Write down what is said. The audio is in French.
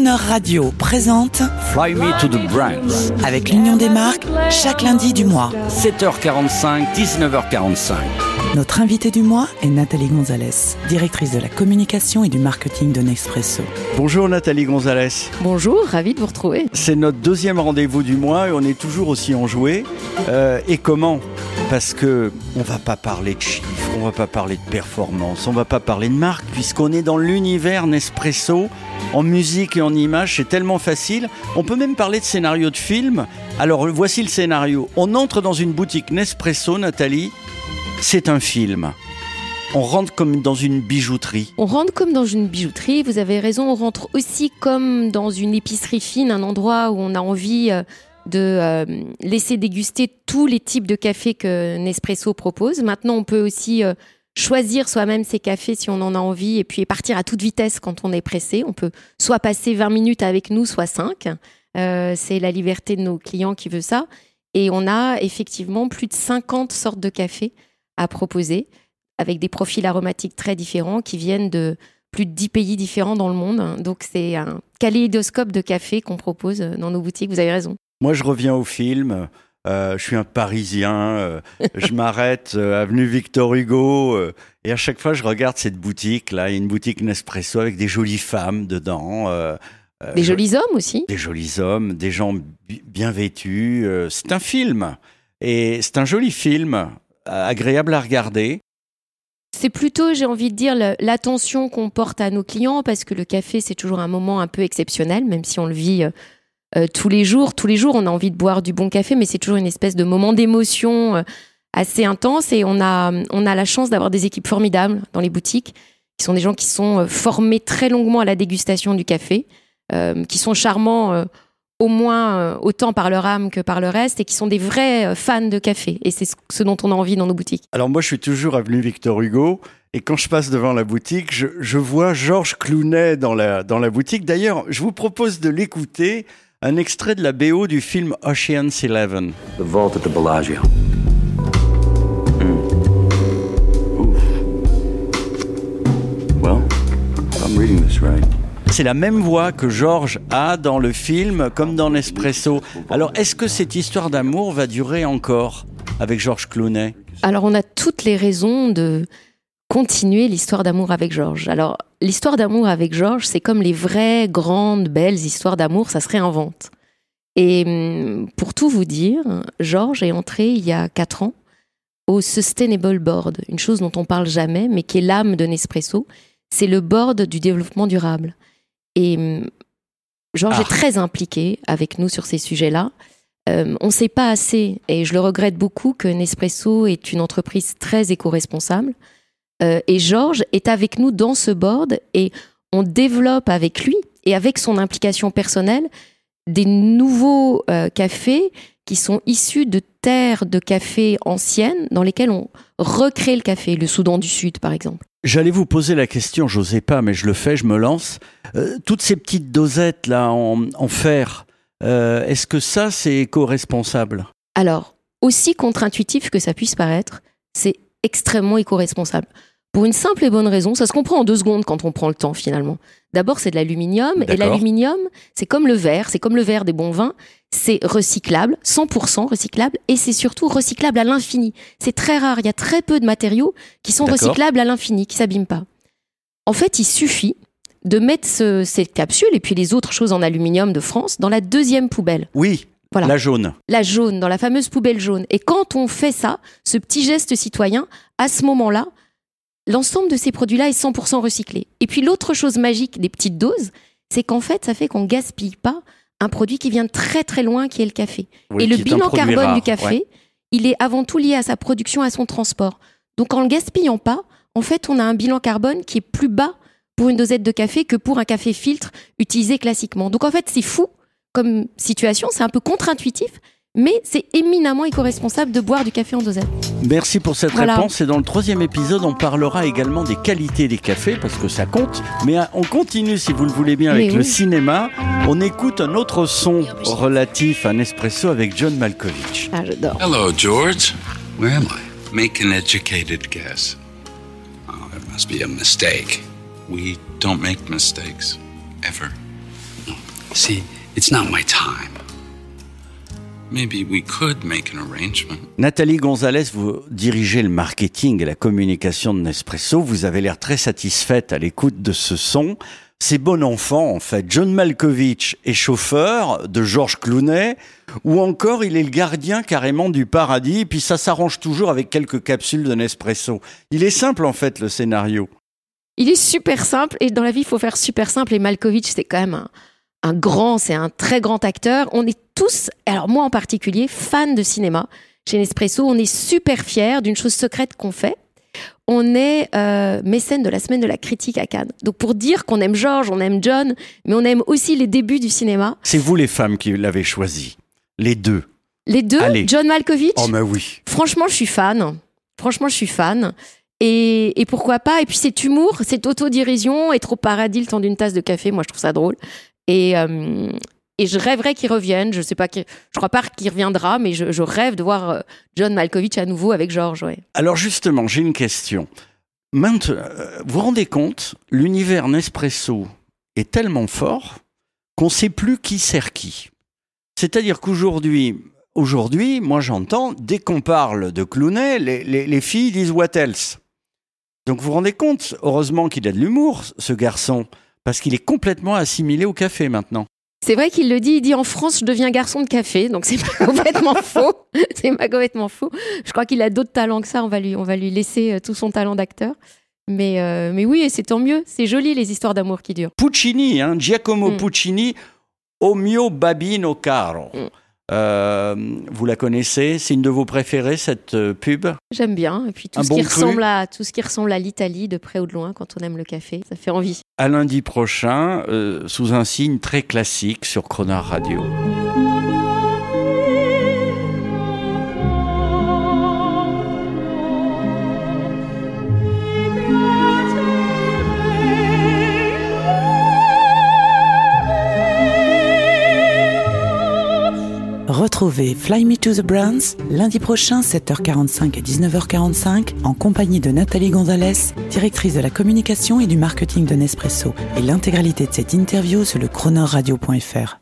Crooner Radio présente Fly Me to the Brands. avec l'Union des marques chaque lundi du mois. 7h45, 19h45. Notre invitée du mois est Nathalie Gonzalez, directrice de la communication et du marketing de Nespresso. Bonjour Nathalie Gonzalez. Bonjour, ravi de vous retrouver. C'est notre deuxième rendez-vous du mois et on est toujours aussi enjoué. Et comment ? Parce que on va pas parler de chiffres, on va pas parler de performance, on va pas parler de marque, puisqu'on est dans l'univers Nespresso, en musique et en images, c'est tellement facile. On peut même parler de scénario de film. Alors voici le scénario. On entre dans une boutique Nespresso, Nathalie, c'est un film. On rentre comme dans une bijouterie. On rentre comme dans une bijouterie, vous avez raison, on rentre aussi comme dans une épicerie fine, un endroit où on a envie de laisser déguster tous les types de cafés que Nespresso propose. Maintenant, on peut aussi choisir soi-même ses cafés si on en a envie et puis partir à toute vitesse quand on est pressé. On peut soit passer 20 minutes avec nous, soit 5. C'est la liberté de nos clients qui veut ça. Et on a effectivement plus de 50 sortes de cafés à proposer avec des profils aromatiques très différents qui viennent de plus de 10 pays différents dans le monde. Donc, c'est un kaléidoscope de café qu'on propose dans nos boutiques. Vous avez raison. Moi, je reviens au film. Je suis un Parisien. Je m'arrête avenue Victor Hugo. Et à chaque fois, je regarde cette boutique-là. Il y a une boutique Nespresso avec des jolies femmes dedans. Des jolis hommes aussi. Des jolis hommes, des gens bien vêtus. C'est un film. Et c'est un joli film, agréable à regarder. C'est plutôt, j'ai envie de dire, l'attention qu'on porte à nos clients parce que le café, c'est toujours un moment un peu exceptionnel, même si on le vit tous les jours. Tous les jours, on a envie de boire du bon café, mais c'est toujours une espèce de moment d'émotion assez intense. Et on a la chance d'avoir des équipes formidables dans les boutiques, qui sont des gens qui sont formés très longuement à la dégustation du café, qui sont charmants au moins autant par leur âme que par le reste, et qui sont des vrais fans de café. Et c'est ce dont on a envie dans nos boutiques. Alors moi, je suis toujours avenue Victor Hugo, et quand je passe devant la boutique, je vois Georges Clooney dans la boutique. D'ailleurs, je vous propose de l'écouter, un extrait de la BO du film Ocean's 11. The vault at the Bellagio. Well, if I'm reading this right. C'est la même voix que Georges a dans le film, comme dans Nespresso. Alors, est-ce que cette histoire d'amour va durer encore avec Georges Clooney ? Alors, on a toutes les raisons de continuer l'histoire d'amour avec Georges. Alors, l'histoire d'amour avec Georges, c'est comme les vraies, grandes, belles histoires d'amour, ça se réinvente. Et pour tout vous dire, Georges est entré il y a 4 ans au Sustainable Board, une chose dont on parle jamais, mais qui est l'âme de Nespresso. C'est le board du développement durable. Et Georges est très impliqué avec nous sur ces sujets-là. On ne sait pas assez, et je le regrette beaucoup, que Nespresso est une entreprise très éco-responsable. Et Georges est avec nous dans ce board et on développe avec lui et avec son implication personnelle des nouveaux cafés qui sont issus de terres de café anciennes dans lesquelles on recrée le café, le Soudan du Sud par exemple. J'allais vous poser la question, j'osais pas, mais je le fais, je me lance. Toutes ces petites dosettes là en fer, est-ce que ça c'est éco-responsable ? Alors, aussi contre-intuitif que ça puisse paraître, c'est extrêmement éco-responsable. Pour une simple et bonne raison, ça se comprend en 2 secondes quand on prend le temps finalement. D'abord, c'est de l'aluminium. D'accord. Et l'aluminium, c'est comme le verre des bons vins. C'est recyclable, 100% recyclable, et c'est surtout recyclable à l'infini. C'est très rare, il y a très peu de matériaux qui sont recyclables à l'infini, qui ne s'abîment pas. En fait, il suffit de mettre ces capsules et puis les autres choses en aluminium de France dans la 2e poubelle. Oui. Voilà. La jaune. La jaune, dans la fameuse poubelle jaune. Et quand on fait ça, ce petit geste citoyen, à ce moment-là, l'ensemble de ces produits-là est 100% recyclé. Et puis l'autre chose magique des petites doses, c'est qu'en fait, ça fait qu'on gaspille pas un produit qui vient de très très loin, qui est le café. Oui, et le bilan carbone rare, du café, il est avant tout lié à sa production, à son transport. Donc en le gaspillant pas, en fait, on a un bilan carbone qui est plus bas pour une dosette de café que pour un café filtre utilisé classiquement. Donc en fait, c'est fou comme situation, c'est un peu contre-intuitif, mais c'est éminemment éco-responsable de boire du café en dosette. Merci pour cette réponse. Et dans le 3e épisode, on parlera également des qualités des cafés, parce que ça compte. Mais on continue, si vous le voulez bien, avec le cinéma. On écoute un autre son relatif à Nespresso avec John Malkovich. Ah, j'adore. Hello, George. Where am I? Make an educated guess. Oh, it must be a mistake. We don't make mistakes. Ever. No. See, it's not my time. Maybe we could make an arrangement. Nathalie Gonzalez, vous dirigez le marketing et la communication de Nespresso. Vous avez l'air très satisfaite à l'écoute de ce son. C'est bon enfant, en fait. John Malkovich est chauffeur de George Clooney, ou encore il est le gardien carrément du paradis, et puis ça s'arrange toujours avec quelques capsules de Nespresso. Il est simple, en fait, le scénario. Il est super simple, et dans la vie, il faut faire super simple, et Malkovich, c'est quand même c'est un très grand acteur. On est tous, alors moi en particulier, fans de cinéma. Chez Nespresso, on est super fiers d'une chose secrète qu'on fait. On est mécène de la semaine de la critique à Cannes. Donc pour dire qu'on aime George, on aime John, mais on aime aussi les débuts du cinéma. C'est vous les femmes qui l'avez choisi, les deux. Les deux, allez. John Malkovich. Oh mais oui. Franchement, je suis fan. Et pourquoi pas. Et puis cet humour, cette autodérision, être au paradis le temps d'une tasse de café, moi je trouve ça drôle. Et je rêverais qu'il revienne. Je crois pas qu'il reviendra, mais je rêve de voir John Malkovich à nouveau avec George. Ouais. Alors justement, j'ai une question. Vous vous rendez compte, l'univers Nespresso est tellement fort qu'on ne sait plus qui sert qui. C'est-à-dire qu'aujourd'hui, moi j'entends, dès qu'on parle de Clooney, les filles disent « what else ?» Donc vous vous rendez compte, heureusement qu'il a de l'humour, ce garçon, parce qu'il est complètement assimilé au café maintenant. C'est vrai qu'il le dit, il dit en France je deviens garçon de café, donc c'est pas complètement faux. C'est pas complètement faux. Je crois qu'il a d'autres talents que ça, on va lui laisser tout son talent d'acteur. Mais oui, et c'est tant mieux, c'est joli les histoires d'amour qui durent. Puccini, Giacomo Puccini, O mio babino caro. Vous la connaissez? C'est une de vos préférées, cette pub? J'aime bien. Et puis tout ce qui ressemble à l'Italie, de près ou de loin, quand on aime le café, ça fait envie. À lundi prochain, sous un signe très classique sur Croner Radio. Retrouvez Fly Me to the Browns lundi prochain 7h45 et 19h45 en compagnie de Nathalie Gonzalez, directrice de la communication et du marketing de Nespresso, et l'intégralité de cette interview sur le cronerradio.fr.